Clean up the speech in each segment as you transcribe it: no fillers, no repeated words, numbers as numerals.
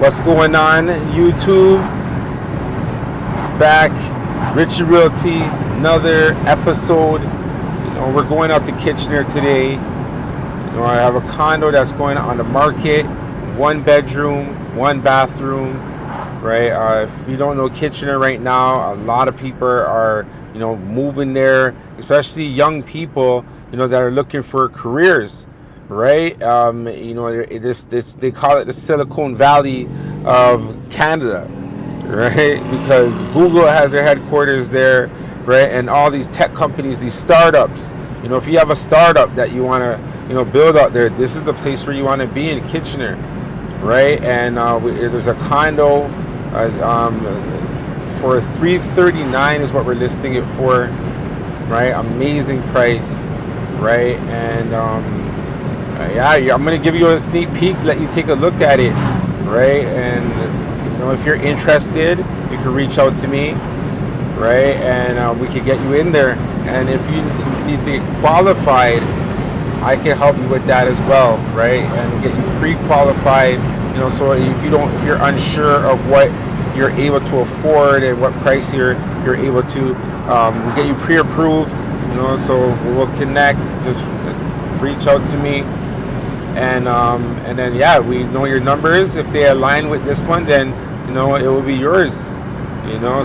What's going on, YouTube? Back, Richie Realty, another episode. We're going out to Kitchener today. I have a condo that's going on the market, 1 bedroom, 1 bathroom, right? If you don't know Kitchener right now, a lot of people are, moving there, especially young people, that are looking for careers, right? They call it the Silicon Valley of Canada, right? Because Google has their headquarters there, right? And all these tech companies, these startups, if you have a startup that you want to, build out there, this is the place where you want to be in Kitchener, right? And there's a condo for $339 is what we're listing it for, right? Amazing price, right? And I'm gonna give you a sneak peek, let you take a look at it, right? And if you're interested, you can reach out to me, right? And we can get you in there. And if you need to get qualified, I can help you with that as well, right? And get you pre-qualified, so if you're unsure of what you're able to afford and what price you're able to, we'll get you pre-approved, so we'll connect. Just reach out to me, and then we know your numbers. If they align with this one, then it will be yours.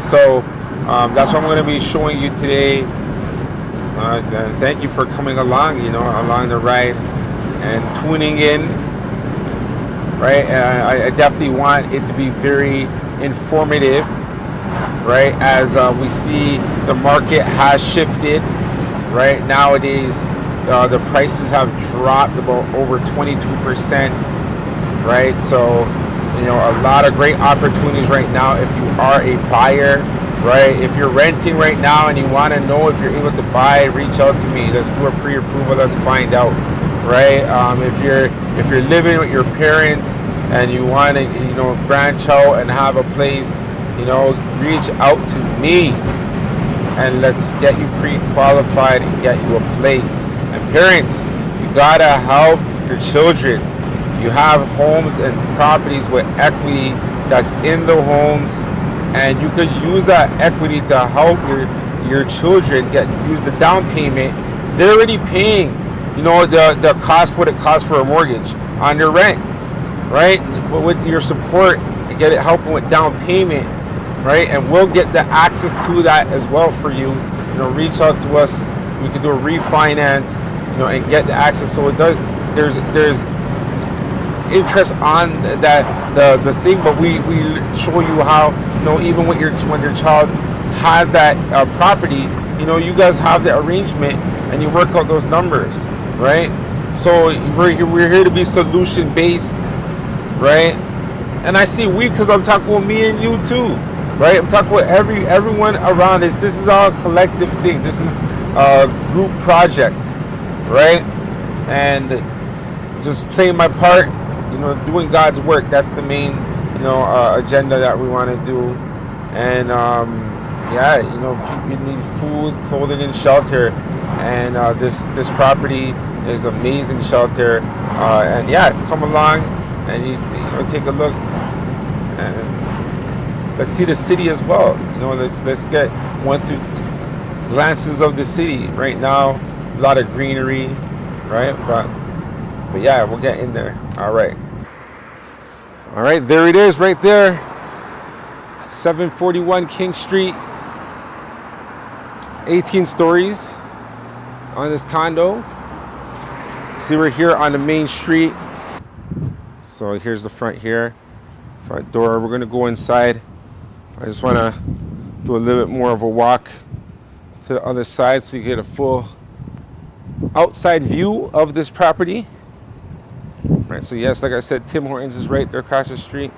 So that's what I'm going to be showing you today. Thank you for coming along, along the ride and tuning in, right? I definitely want it to be very informative, right? As we see the market has shifted, right? Nowadays, the prices have dropped about over 22%, right? So, a lot of great opportunities right now if you are a buyer, right? If you're renting right now and you want to know if you're able to buy, reach out to me. Let's do a pre-approval. Let's find out, right? If you're living with your parents and you want to, branch out and have a place, reach out to me and let's get you pre-qualified and get you a place. And parents, you gotta help your children. You have homes and properties with equity that's in the homes, and you could use that equity to help your children use the down payment. They're already paying, the cost, what it costs for a mortgage on their rent, right? But with your support, you get it helping with down payment, right? And we'll get the access to that as well for you. Reach out to us. We can do a refinance, and get the access. So it does. There's interest on that the thing, but we show you how, even when your child has that property, you guys have the arrangement and you work out those numbers, right? So we're here to be solution based, right? And I see because I'm talking with me and you too, right? I'm talking with everyone around us. This is all a collective thing. This is a group project, right? And just playing my part, doing God's work. That's the main, agenda that we want to do. And people need food, clothing, and shelter. And this property is amazing shelter. And come along and you take a look. And let's see the city as well. Let's get 1-2 glances of the city. Right now, a lot of greenery, right? But we'll get in there. All right, there it is right there. 741 King Street. 18 stories on this condo. See, we're here on the main street. So here's the front here. Front door. We're gonna go inside. I just wanna do a little bit more of a walk to the other side so you get a full outside view of this property. Right, so yes, like I said, Tim Hortons is right there across the street.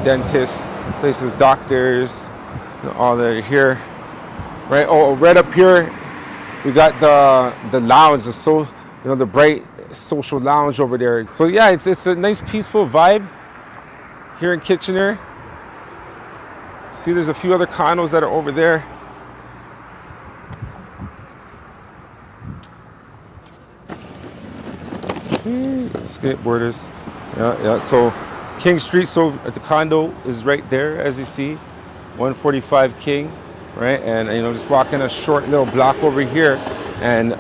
Dentists, places, doctors, all that are here. Right, right up here, we got the lounge, the bright social lounge over there. So yeah, it's a nice peaceful vibe here in Kitchener. See, there's a few other condos that are over there. Skateboarders. Yeah. So King Street, so the condo is right there, as you see, 145 King, right? And just walking a short little block over here, and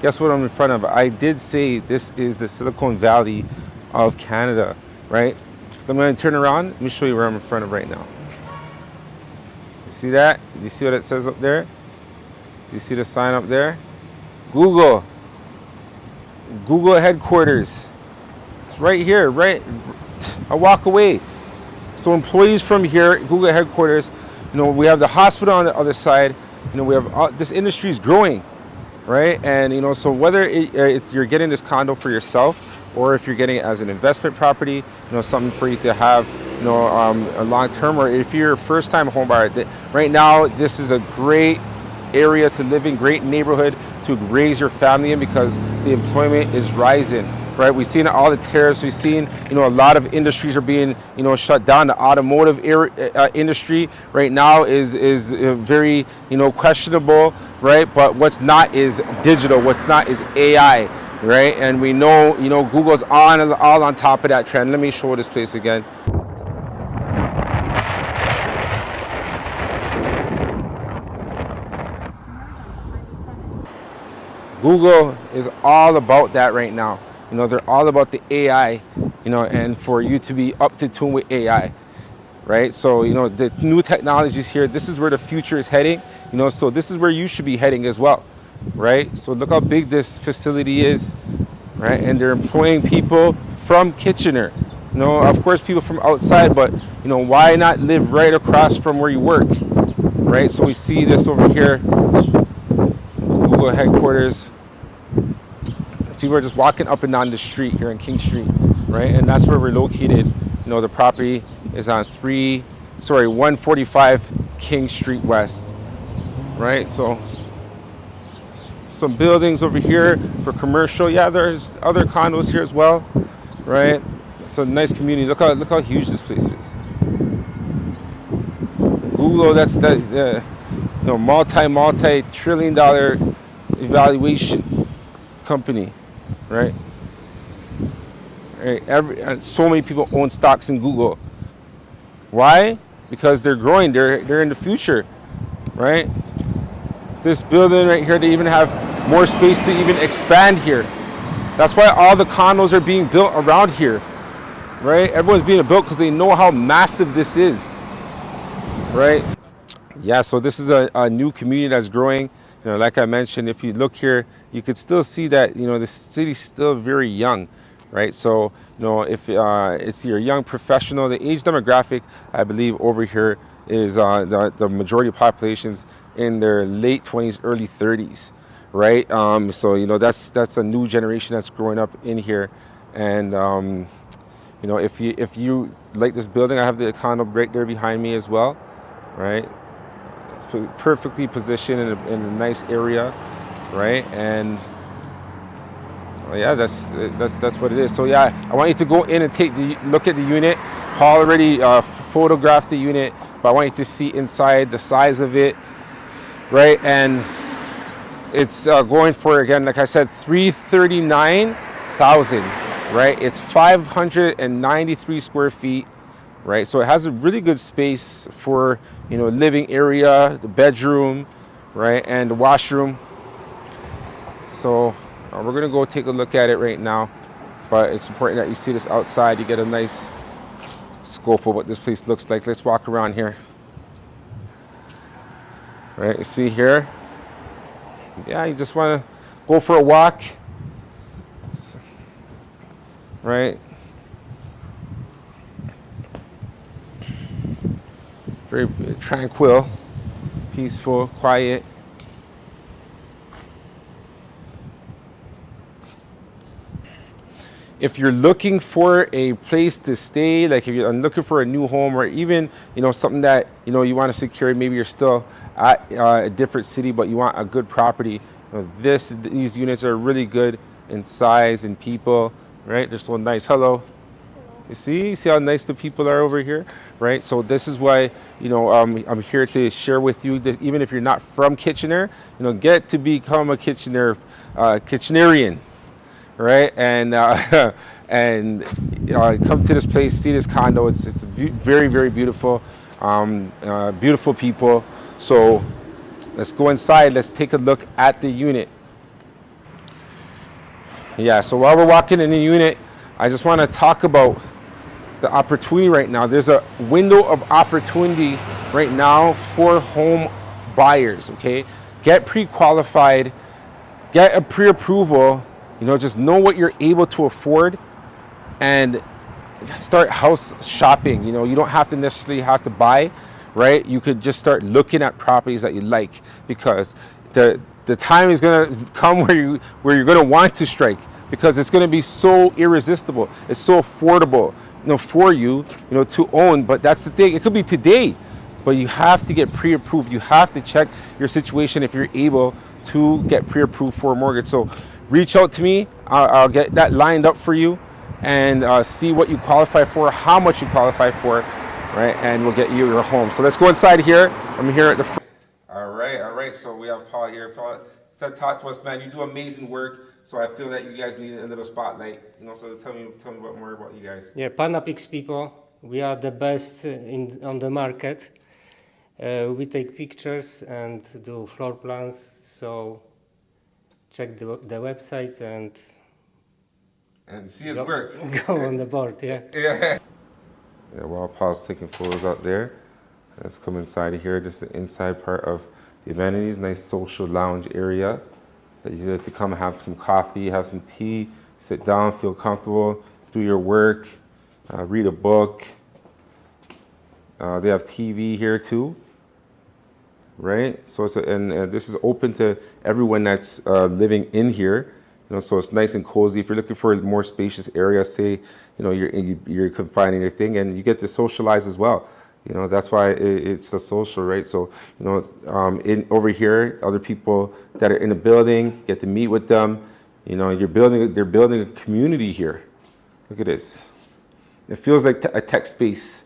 guess what I'm in front of? I did say this is the Silicon Valley of Canada, right? So I'm going to turn around. Let me show you where I'm in front of right now. You see that? You see what it says up there? Do you see the sign up there? Google headquarters. It's right here, right a walk away. So employees from here, Google headquarters, we have the hospital on the other side. We have this industry is growing, right? And so whether if you're getting this condo for yourself, or if you're getting it as an investment property, something for you to have, a long term, or if you're a first time home buyer, right now this is a great area to live in, great neighborhood to raise your family in, because the employment is rising, right? We've seen all the tariffs. We've seen, a lot of industries are being, shut down. The automotive industry right now is very, questionable, right? But what's not is digital. What's not is AI, right? And we know, Google's all on top of that trend. Let me show this place again. Google is all about that right now. They're all about the AI, and for you to be up to tune with AI, right? So, the new technologies here, this is where the future is heading, so this is where you should be heading as well, right? So look how big this facility is, right? And they're employing people from Kitchener, of course people from outside, but, why not live right across from where you work, right? So we see this over here, Google headquarters. People are just walking up and down the street here on King Street, right? And that's where we're located. The property is on 145 King Street West, right? So some buildings over here for commercial. Yeah, there's other condos here as well, right? It's a nice community. Look how huge this place is. Google, that's the multi-trillion-dollar evaluation company, right? So many people own stocks in Google. Why? Because they're growing. They're in the future, right? This building right here, they even have more space to even expand here. That's why all the condos are being built around here, right? Everyone's being built because they know how massive this is, right? Yeah, so this is a new community that's growing. Like I mentioned, if you look here, you could still see that, the city's still very young, right? So, if it's your young professional, the age demographic, I believe over here is the majority of populations in their late 20s, early 30s, right? So, that's a new generation that's growing up in here. And, if you like this building, I have the condo right there behind me as well, right? Perfectly positioned in a nice area, right? And yeah, that's what it is. So yeah, I want you to go in and look at the unit. Paul already photographed the unit, but I want you to see inside, the size of it, right? And it's going for, again, like I said, $339,000, right? It's 593 square feet. Right, so it has a really good space for, living area, the bedroom, right, and the washroom. So we're gonna go take a look at it right now, but it's important that you see this outside. You get a nice scope of what this place looks like. Let's walk around here. Right, you see here. Yeah, you just want to go for a walk, right? Very tranquil, peaceful, quiet. If you're looking for a place to stay, like if you're looking for a new home, or even something that you want to secure, maybe you're still at a different city but you want a good property, these units are really good in size and people, right? They're so nice. Hello. You see how nice the people are over here, right? So this is why, I'm here to share with you that even if you're not from Kitchener, get to become a Kitchenerian, right? And and come to this place, see this condo. It's very, very beautiful, beautiful people. So let's go inside. Let's take a look at the unit. Yeah, so while we're walking in the unit, I just want to talk about the opportunity right now. There's a window of opportunity right now for home buyers, okay? Get pre-qualified, get a pre-approval, just know what you're able to afford and start house shopping. You don't have to necessarily have to buy, right? You could just start looking at properties that you like, because the time is going to come where you're going to want to strike, because it's going to be so irresistible. It's so affordable, for you, to own. But that's the thing. It could be today, but you have to get pre-approved. You have to check your situation if you're able to get pre-approved for a mortgage. So reach out to me. I'll get that lined up for you, and see what you qualify for, how much you qualify for, right? And we'll get you your home. So let's go inside here. I'm here at the front. All right. So we have Paul here. Paul, talk to us, man. You do amazing work. So I feel that you guys need a little spotlight. So tell me what more about you guys. Yeah, Panapix people, we are the best on the market. We take pictures and do floor plans. So check the website and see his work. Go on the board, yeah. Yeah, while Paul's taking photos out there, let's come inside here. Just the inside part of the amenities. Nice social lounge area that you have to come have some coffee, have some tea, sit down, feel comfortable, do your work, read a book. They have TV here too, right? So and this is open to everyone that's living in here. So it's nice and cozy. If you're looking for a more spacious area, say, you're confining your thing, and you get to socialize as well. That's why it's a social, right? So, over here, other people that are in the building, get to meet with them. They're building a community here. Look at this. It feels like a tech space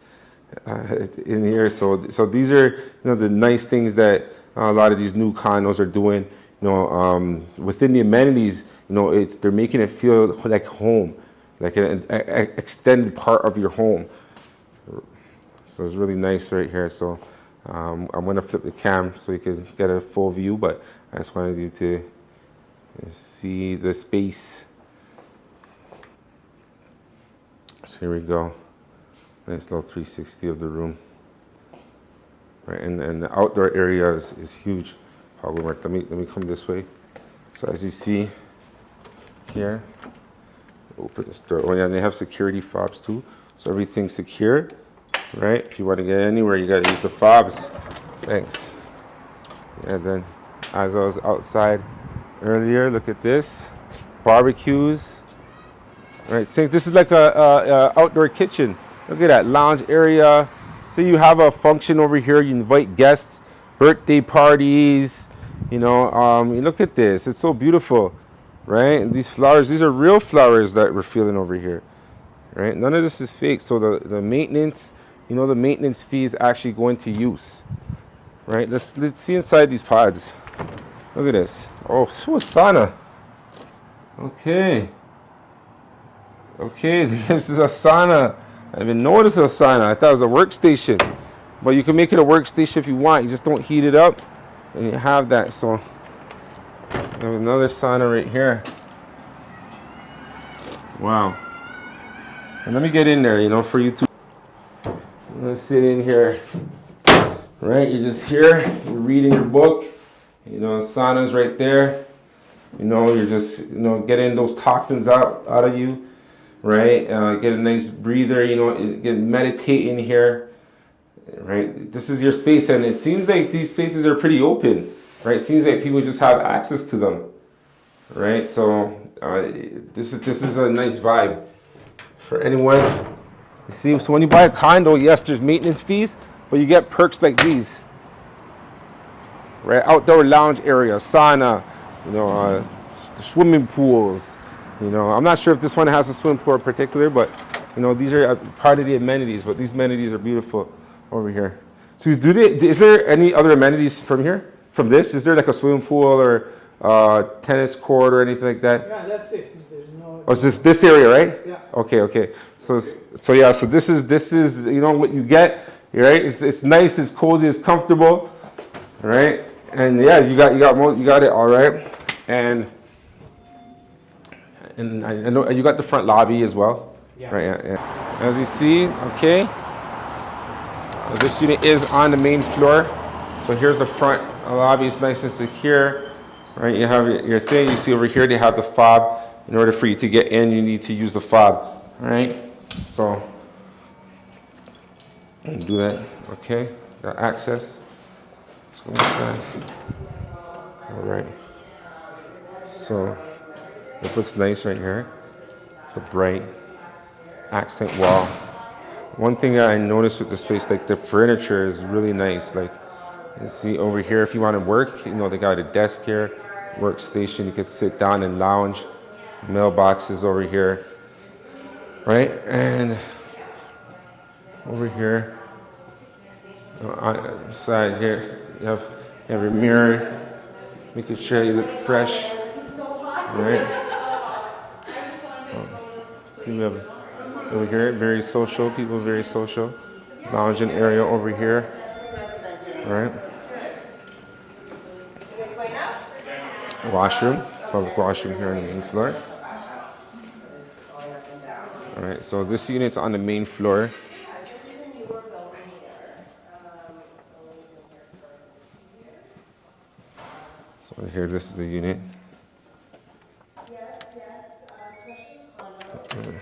in here. So these are, the nice things that a lot of these new condos are doing. Within the amenities, they're making it feel like home, like an extended part of your home. So it's really nice right here. So I'm going to flip the cam so you can get a full view, but I just wanted you to see the space. So here we go. Nice little 360 of the room. Right, and the outdoor area is huge. Let me come this way. So as you see here, open this door. Oh yeah, and they have security fobs too. So everything's secure. Right, if you want to get anywhere, you got to use the fobs. Thanks. And then, as I was outside earlier, look at this, barbecues. Right, so this is like a outdoor kitchen. Look at that lounge area. So you have a function over here. You invite guests, birthday parties. You look at this. It's so beautiful, right? And these flowers, these are real flowers that we're feeling over here, right? None of this is fake. So the maintenance. The maintenance fee is actually going to use, right? Let's see inside these pods. Look at this. Oh, so a sauna. Okay, this is a sauna. I didn't even notice a sauna. I thought it was a workstation, but you can make it a workstation if you want. You just don't heat it up, and you have that. So we have another sauna right here. Wow. And let me get in there, for you too. Let's sit in here, right? You're just here, you're reading your book, sauna's right there. You're just, getting those toxins out of you, right? Get a nice breather, meditate in here, right? This is your space, and it seems like these spaces are pretty open, right? It seems like people just have access to them, right? So this is a nice vibe for anyone. You see, so when you buy a condo, yes, there's maintenance fees, but you get perks like these, right? Outdoor lounge area, sauna, swimming pools. I'm not sure if this one has a swimming pool in particular, but these are part of the amenities. But these amenities are beautiful over here. So is there any other amenities from here? From this, is there like a swimming pool or tennis court or anything like that? Yeah, that's it. There's no. Oh, it's this area, right? Yeah. Okay, okay. So yeah. So this is you know what you get, right? It's nice, it's cozy, it's comfortable, right? And yeah, you got it all right. And I know you got the front lobby as well. Yeah. Right. Yeah. Yeah. As you see, okay. This unit is on the main floor. So here's the front lobby. It's nice and secure, right? You have your thing. You see over here, they have the fob. In order for you to get in, you need to use the fob, all right? So do that, okay? Got access. Let's go inside. All right. So this looks nice right here. The bright accent wall. One thing that I noticed with this place, like the furniture is really nice. Like, you see over here, if you want to work, you know, they got a desk here, workstation. You could sit down and lounge. Mailboxes over here, right? And over here, on the side here, you have your mirror, making sure you look fresh, right? See, we have over here, very social, people very social. Lounging area over here, right? Washroom, public washroom here on the main floor. All right, so this unit's on the main floor. So here, this is the unit. Okay.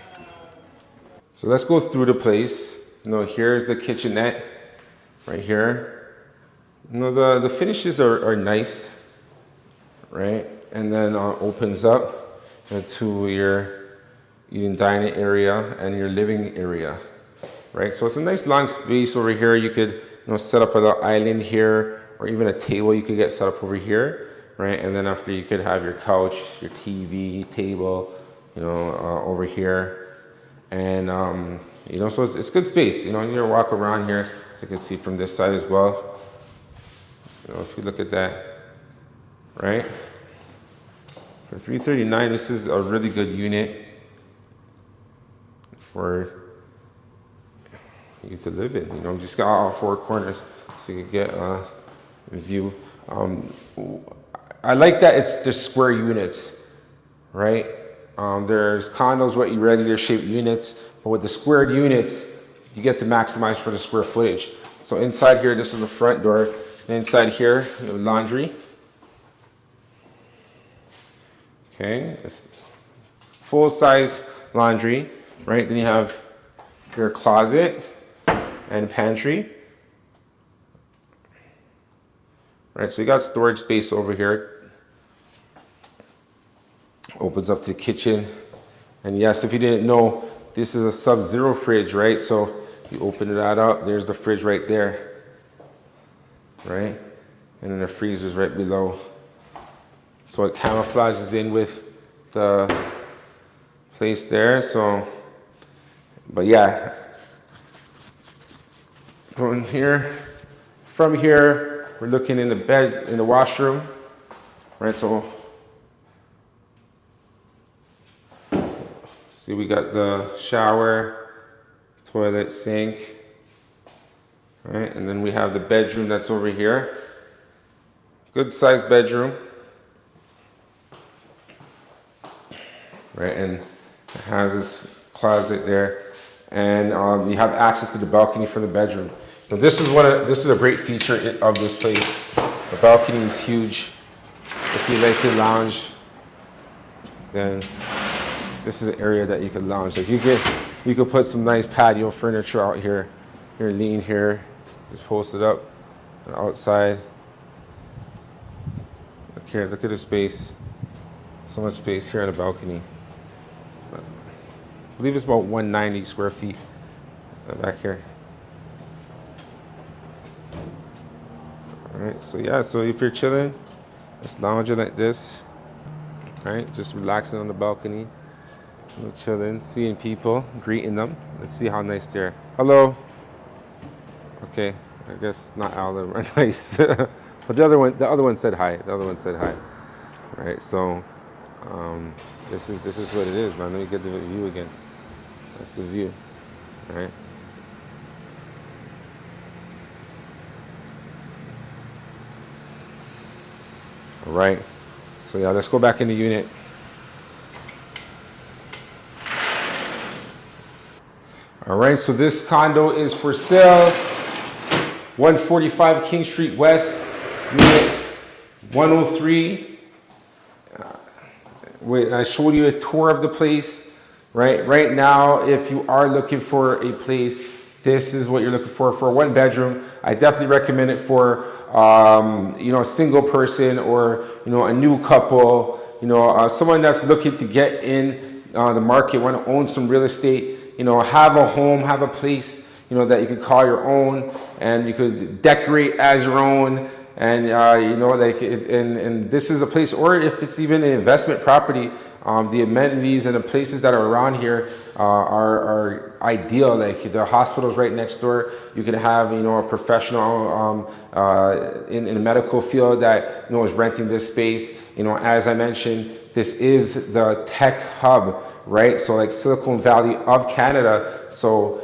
So let's go through the place. You know, here's the kitchenette, right here. You know, the finishes are nice, right? And then opens up into your eating dining area and your living area, right? So it's a nice long space over here. You could, you know, set up an island here, or even a table you could get set up over here, right? And then after, you could have your couch, your TV, table, you know, over here. And, you know, so it's good space. You know, you can walk around here, so you can see from this side as well. You know, if you look at that, right? For $339, this is a really good unit for you to live in. You know, just got all four corners so you can get a view. I like that the square units, right? There's condos with irregular shaped units, but with the squared units, you get to maximize for the square footage. So inside here, this is the front door. And inside here, you have laundry. Okay, it's full size laundry, right? Then you have your closet and pantry. Right, so you got storage space over here. Opens up to the kitchen. And yes, if you didn't know, this is a sub-zero fridge, right? So you open that up, there's the fridge right there, right? And then the freezer's right below. So it camouflages in with the place there. So, but yeah, going here, from here, we're looking in the bed, in the washroom, right? So, see, we got the shower, toilet, sink, right? And then we have the bedroom that's over here. Good sized bedroom. Right, and it has this closet there, and you have access to the balcony from the bedroom. Now this is a great feature of this place. The balcony is huge. If you like to lounge, then this is an area that you can lounge. Like you could put some nice patio furniture out here. You're lean here, just post it up on the outside. Look here, look at the space. So much space here on the balcony. I believe it's about 190 square feet back here. All right, so yeah, so if you're chilling, just lounging like this, right? Just relaxing on the balcony, chilling, seeing people, greeting them. Let's see how nice they are. Hello. Okay, I guess not all of them are nice. But the other one said hi. The other one said hi. right? So this is what it is, man. Let me get the view again. That's the view, right? All right. So yeah, let's go back in the unit. All right, so this condo is for sale. 145 King Street West, unit 103. I showed you a tour of the place, right? Right now, if you are looking for a place, this is what you're looking for a one bedroom. I definitely recommend it for, a single person or, a new couple, someone that's looking to get in the market, want to own some real estate, have a home, have a place, that you could call your own and you could decorate as your own. And and this is a place, or if it's even an investment property, the amenities and the places that are around here are ideal. Like the hospital's right next door. You can have a professional in the medical field that is renting this space. As I mentioned, this is the tech hub, right? So like Silicon Valley of Canada. So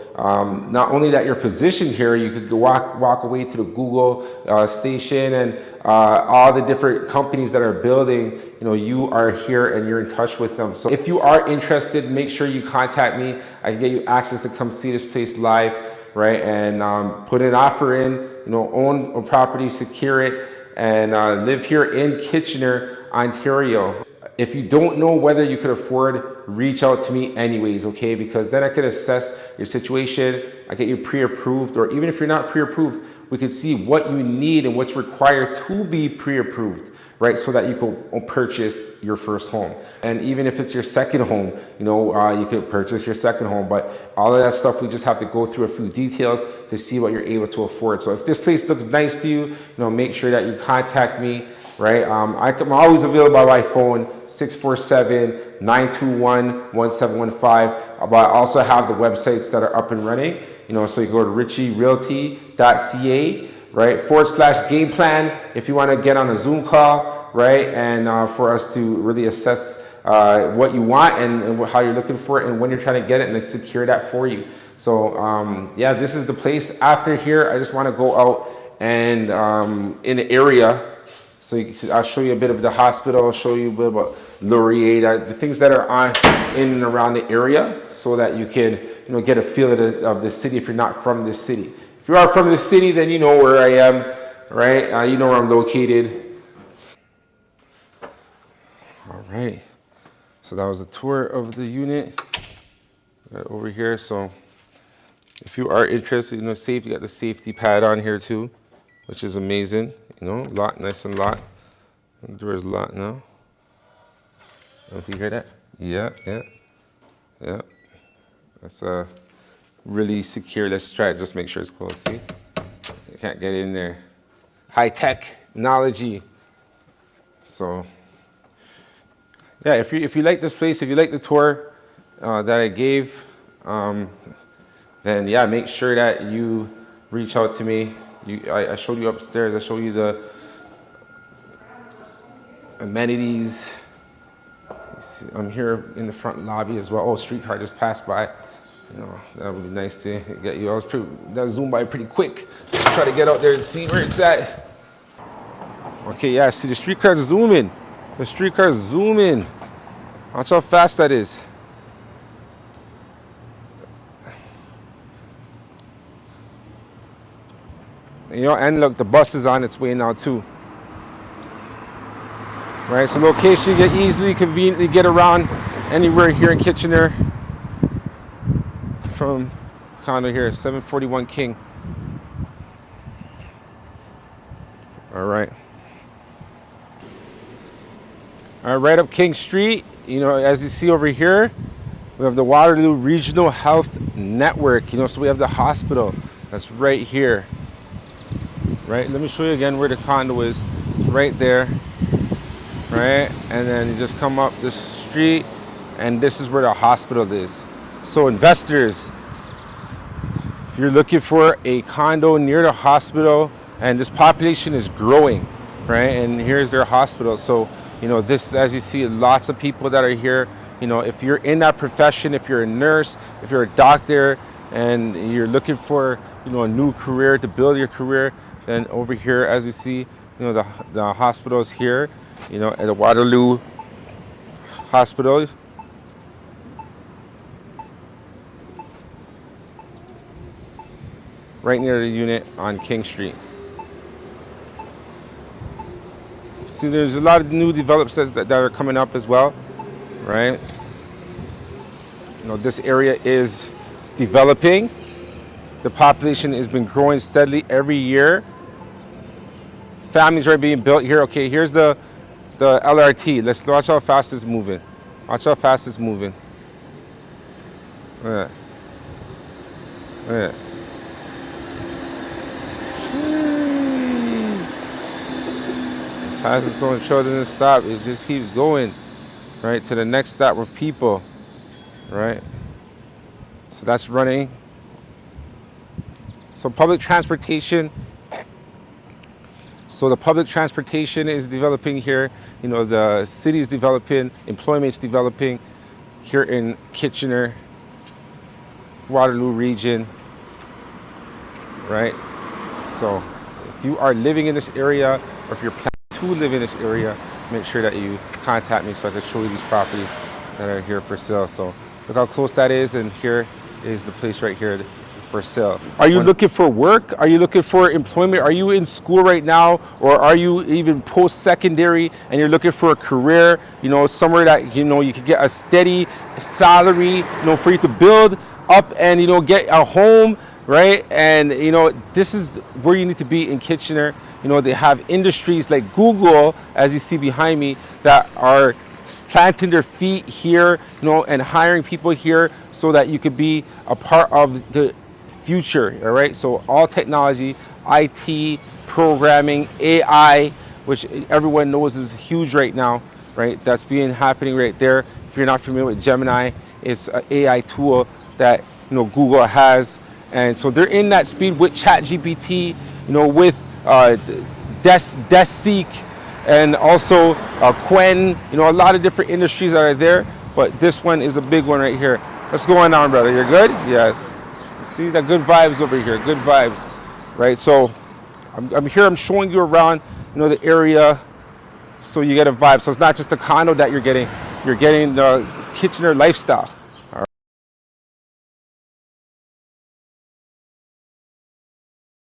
not only that you're positioned here, you could go walk away to the Google station and all the different companies that are building, you are here and you're in touch with them. So if you are interested, make sure you contact me. I can get you access to come see this place live, right? And put an offer in, own a property, secure it, and live here in Kitchener, Ontario. If you don't know whether you could afford, reach out to me anyways, okay? Because then I could assess your situation. I get you pre-approved, or even if you're not pre-approved, we could see what you need and what's required to be pre-approved, right? So that you can purchase your first home. And even if it's your second home, you could purchase your second home. But all of that stuff, we just have to go through a few details to see what you're able to afford. So if this place looks nice to you, make sure that you contact me. Right, I'm always available by phone, 647-921-1715. But I also have the websites that are up and running. So you go to richierealty.ca, right, /game plan if you want to get on a Zoom call, right, and for us to really assess what you want and how you're looking for it and when you're trying to get it, and let's secure that for you. So yeah, this is the place. After here, I just want to go out and in the area. So I'll show you a bit of the hospital, I'll show you a bit about Laurier, the things that are in and around the area, so that you can get a feel of the city if you're not from this city. If you are from the city, then you know where I am, right? You know where I'm located. All right. So that was a tour of the unit over here. So if you are interested, safety, you got the safety pad on here too, which is amazing. Lock, nice and locked. The door is locked now. If you hear that? Yeah. That's really secure. Let's try it. Just make sure it's closed. See? You can't get in there. High technology. So, yeah. If you like this place, if you like the tour that I gave, then yeah, make sure that you reach out to me. I showed you upstairs. I showed you the amenities. I'm here in the front lobby as well. Oh, streetcar just passed by. That would be nice to get you. That zoomed by pretty quick. Try to get out there and see where it's at. Okay, yeah, see the streetcar zooming. The streetcar zooming. Watch how fast that is. And look, the bus is on its way now too. Right, so location, you can easily, conveniently get around anywhere here in Kitchener from condo here, 741 King. All right. Right up King Street, as you see over here, we have the Waterloo Regional Health Network, so we have the hospital that's right here. Right, let me show you again where the condo is. It's right there, right? And then you just come up this street, and this is where the hospital is. So investors, if you're looking for a condo near the hospital, and this population is growing, right? And here's their hospital. So You know, this, as you see, lots of people that are here. You know, if you're in that profession, if you're a nurse, if you're a doctor, and you're looking for, you know, a new career to build your career, then over here, as you see, you know, the hospital is here, you know, at the Waterloo Hospital. Right near the unit on King Street. See, there's a lot of new developments that are coming up as well, right? You know, this area is developing. The population has been growing steadily every year. Families are being built here. Okay, here's the LRT. Let's watch how fast it's moving. Watch how fast it's moving. Look at that. Look at that. As fast as someone doesn't stop, it just keeps going, right, to the next stop with people, right? So that's running. So public transportation. So the public transportation is developing here. You know, the city is developing, employment's developing here in Kitchener, Waterloo region, right? So if you are living in this area, or if you're planning to live in this area, make sure that you contact me so I can show you these properties that are here for sale. So look how close that is, and here is the place right here for sale. Are you looking for work? Are you looking for employment? Are you in school right now, or are you even post-secondary and you're looking for a career, you know, somewhere that, you know, you could get a steady salary, you know, for you to build up and, you know, get a home, right? And, you know, this is where you need to be in Kitchener. You know, they have industries like Google, as you see behind me, that are planting their feet here, you know, and hiring people here so that you could be a part of the future, all right? So all technology, IT, programming, AI, which everyone knows is huge right now, right? That's happening right there. If you're not familiar with Gemini, it's an AI tool that, you know, Google has. And so they're in that speed with ChatGPT, you know, with DeepSeek, and also Quen, you know, a lot of different industries that are there, but this one is a big one right here. What's going on, brother? You're good? Yes. See the good vibes over here, good vibes, right? So I'm here, I'm showing you around, you know, the area, so you get a vibe. So it's not just a condo that you're getting the Kitchener lifestyle.